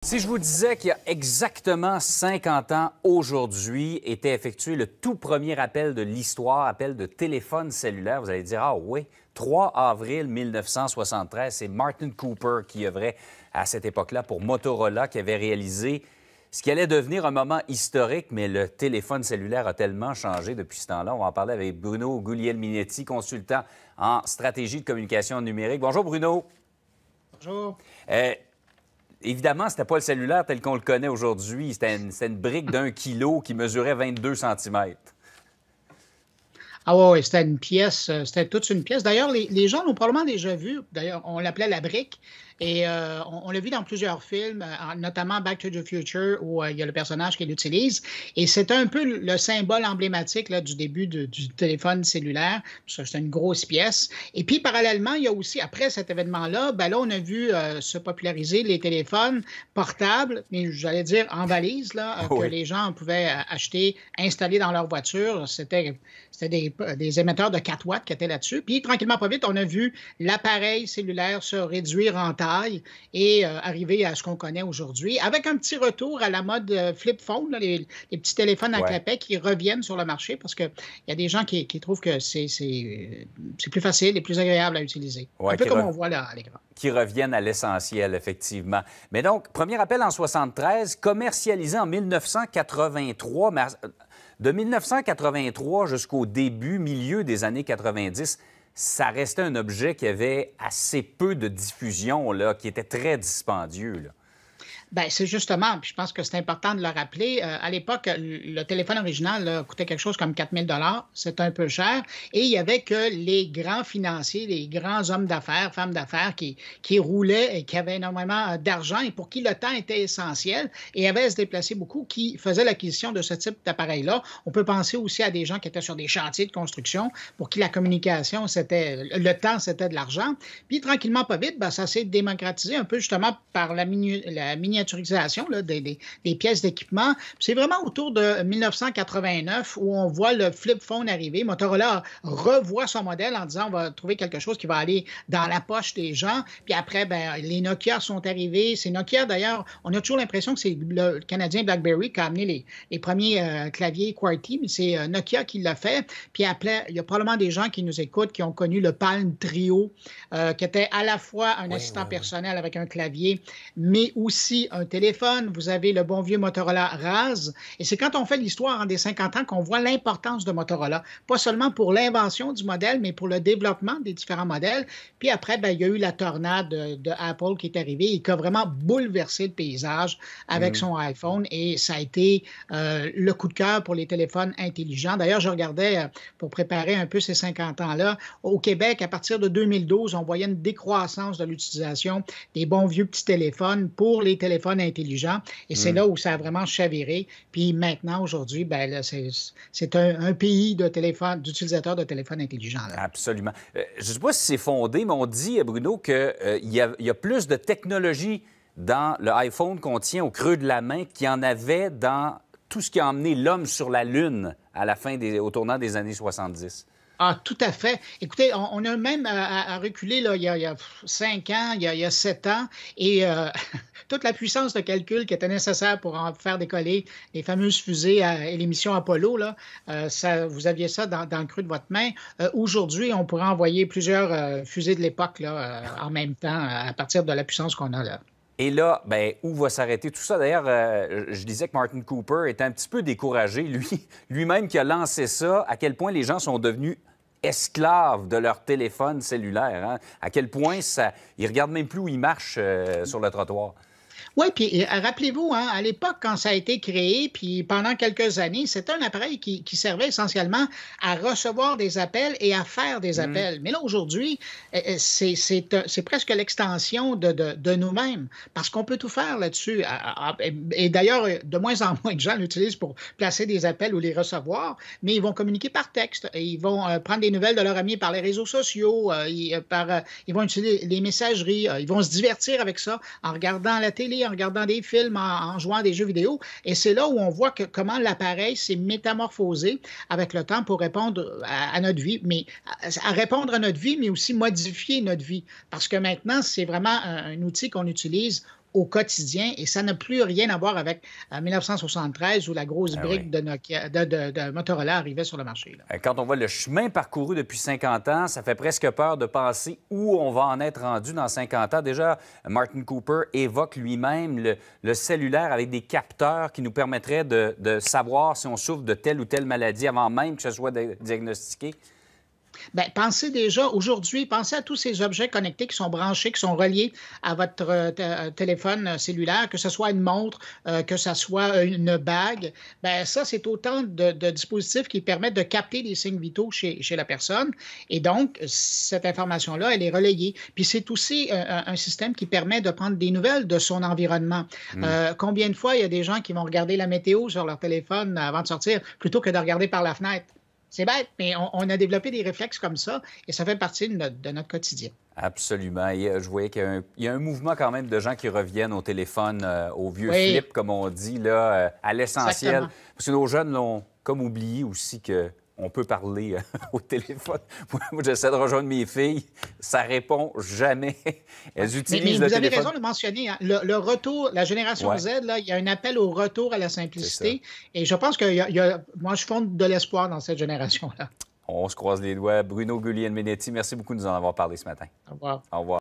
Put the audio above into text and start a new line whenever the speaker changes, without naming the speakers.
Si je vous disais qu'il y a exactement 50 ans aujourd'hui était effectué le tout premier appel de l'histoire, appel de téléphone cellulaire, vous allez dire « Ah oui, 3 avril 1973, c'est Martin Cooper qui œuvrait à cette époque-là pour Motorola, qui avait réalisé ce qui allait devenir un moment historique, mais le téléphone cellulaire a tellement changé depuis ce temps-là. On va en parler avec Bruno Guglielminetti, consultant en stratégie de communication numérique. Bonjour Bruno.
Bonjour.
Évidemment, c'était pas le cellulaire tel qu'on le connaît aujourd'hui. C'était une brique d'1 kilo qui mesurait 22 cm.
Ah oui, c'était une pièce, c'était toute une pièce. D'ailleurs, les gens l'ont probablement déjà vu. D'ailleurs, on l'appelait la brique. Et on l'a vu dans plusieurs films, notamment Back to the Future, où il y a le personnage qui l'utilise. Et c'est un peu le symbole emblématique là, du début du téléphone cellulaire. C'est une grosse pièce. Et puis, parallèlement, il y a aussi, après cet événement-là, là, on a vu se populariser les téléphones portables, mais j'allais dire en valise, là, que les gens pouvaient acheter, installer dans leur voiture. C'était des émetteurs de 4 watts qui étaient là-dessus. Puis, tranquillement, pas vite, on a vu l'appareil cellulaire se réduire en taille et arriver à ce qu'on connaît aujourd'hui, avec un petit retour à la mode flip phone, là, les petits téléphones à clapet qui reviennent sur le marché parce qu'il y a des gens qui trouvent que c'est plus facile et plus agréable à utiliser. Un peu comme on voit là à l'écran.
Qui reviennent à l'essentiel, effectivement. Mais donc, premier appel en 73, commercialisé en 1983, mais de 1983 jusqu'au milieu des années 90, ça restait un objet qui avait assez peu de diffusion, là, qui était très dispendieux, là.
Bien, c'est justement, puis je pense que c'est important de le rappeler. À l'époque, le téléphone original là, coûtait quelque chose comme 4 000 $. C'était un peu cher. Et il n'y avait que les grands financiers, les grands hommes d'affaires, femmes d'affaires qui roulaient et qui avaient énormément d'argent et pour qui le temps était essentiel et avaient à se déplacer beaucoup, qui faisaient l'acquisition de ce type d'appareil-là. On peut penser aussi à des gens qui étaient sur des chantiers de construction pour qui la communication, le temps, c'était de l'argent. Puis, tranquillement, pas vite, ça s'est démocratisé un peu justement par la miniaturisation là, des pièces d'équipement. C'est vraiment autour de 1989 où on voit le flip phone arriver. Motorola revoit son modèle en disant on va trouver quelque chose qui va aller dans la poche des gens. Puis après, les Nokia sont arrivés. C'est Nokia, d'ailleurs, on a toujours l'impression que c'est le Canadien BlackBerry qui a amené les premiers claviers QWERTY, mais c'est Nokia qui l'a fait. Puis après, il y a probablement des gens qui nous écoutent qui ont connu le Palm Trio, qui était à la fois un assistant personnel avec un clavier, mais aussi un téléphone. Vous avez le bon vieux Motorola Razr. Et c'est quand on fait l'histoire des 50 ans qu'on voit l'importance de Motorola. Pas seulement pour l'invention du modèle, mais pour le développement des différents modèles. Puis après, il y a eu la tornade de Apple qui est arrivée et qui a vraiment bouleversé le paysage avec son iPhone. Et ça a été le coup de cœur pour les téléphones intelligents. D'ailleurs, je regardais, pour préparer un peu ces 50 ans-là, au Québec, à partir de 2012, on voyait une décroissance de l'utilisation des bons vieux petits téléphones pour les téléphones intelligents. Et c'est là où ça a vraiment chaviré. Puis maintenant, aujourd'hui, c'est un pays d'utilisateurs de téléphones intelligents. Là.
Absolument. Je ne sais pas si c'est fondé, mais on dit, Bruno, qu'il y a plus de technologie dans le iPhone qu'on tient au creux de la main qu'il y en avait dans tout ce qui a emmené l'homme sur la Lune au tournant des années 70.
Ah, tout à fait. Écoutez, on a même à reculer là, il y a 5 ans, il y a 7 ans, et toute la puissance de calcul qui était nécessaire pour en faire décoller les fameuses fusées et les missions Apollo, là, vous aviez ça dans le creux de votre main. Aujourd'hui, on pourrait envoyer plusieurs fusées de l'époque là, en même temps à partir de la puissance qu'on a là.
Et là, où va s'arrêter tout ça? D'ailleurs, je disais que Martin Cooper était un petit peu découragé, lui-même qui a lancé ça, à quel point les gens sont devenus esclaves de leur téléphone cellulaire. Hein? À quel point ils ne regardent même plus où ils marchent sur le trottoir.
Oui, puis rappelez-vous, hein, à l'époque, quand ça a été créé, puis pendant quelques années, c'était un appareil qui servait essentiellement à recevoir des appels et à faire des appels. Mais là, aujourd'hui, c'est presque l'extension de nous-mêmes, parce qu'on peut tout faire là-dessus. Et d'ailleurs, de moins en moins de gens l'utilisent pour placer des appels ou les recevoir, mais ils vont communiquer par texte. Et ils vont prendre des nouvelles de leurs amis par les réseaux sociaux, ils vont utiliser les messageries, ils vont se divertir avec ça en regardant la télé, en regardant des films, en jouant à des jeux vidéo. Et c'est là où on voit comment l'appareil s'est métamorphosé avec le temps pour répondre à notre vie, mais à répondre à notre vie, mais aussi modifier notre vie. Parce que maintenant, c'est vraiment un outil qu'on utilise au quotidien et ça n'a plus rien à voir avec 1973 où la grosse brique de Motorola arrivait sur le marché. Là.
Quand on voit le chemin parcouru depuis 50 ans, ça fait presque peur de penser où on va en être rendu dans 50 ans. Déjà, Martin Cooper évoque lui-même le cellulaire avec des capteurs qui nous permettraient de savoir si on souffre de telle ou telle maladie avant même que ce soit diagnostiqué.
Bien, pensez déjà, aujourd'hui, pensez à tous ces objets connectés qui sont branchés, qui sont reliés à votre téléphone cellulaire, que ce soit une montre, que ce soit une bague. Bien, ça, c'est autant de dispositifs qui permettent de capter les signes vitaux chez la personne. Et donc, cette information-là, elle est relayée. Puis c'est aussi un système qui permet de prendre des nouvelles de son environnement. Combien de fois il y a des gens qui vont regarder la météo sur leur téléphone avant de sortir plutôt que de regarder par la fenêtre? C'est bête, mais on a développé des réflexes comme ça et ça fait partie de notre quotidien.
Absolument. Et je voyais qu'il y a un mouvement quand même de gens qui reviennent au téléphone, au vieux flip, comme on dit, là, à l'essentiel.
Exactement.
Parce que nos jeunes l'ont comme oublié aussi qu'on peut parler au téléphone. Moi, j'essaie de rejoindre mes filles. Ça répond jamais. Elles utilisent
mais
le
vous avez
téléphone.
raison de mentionner, hein, le retour, la génération Z, là, il y a un appel au retour à la simplicité. Et je pense que moi, je fonde de l'espoir dans cette génération-là.
On se croise les doigts. Bruno Guglielminetti, merci beaucoup de nous en avoir parlé ce matin.
Au revoir.
Au revoir.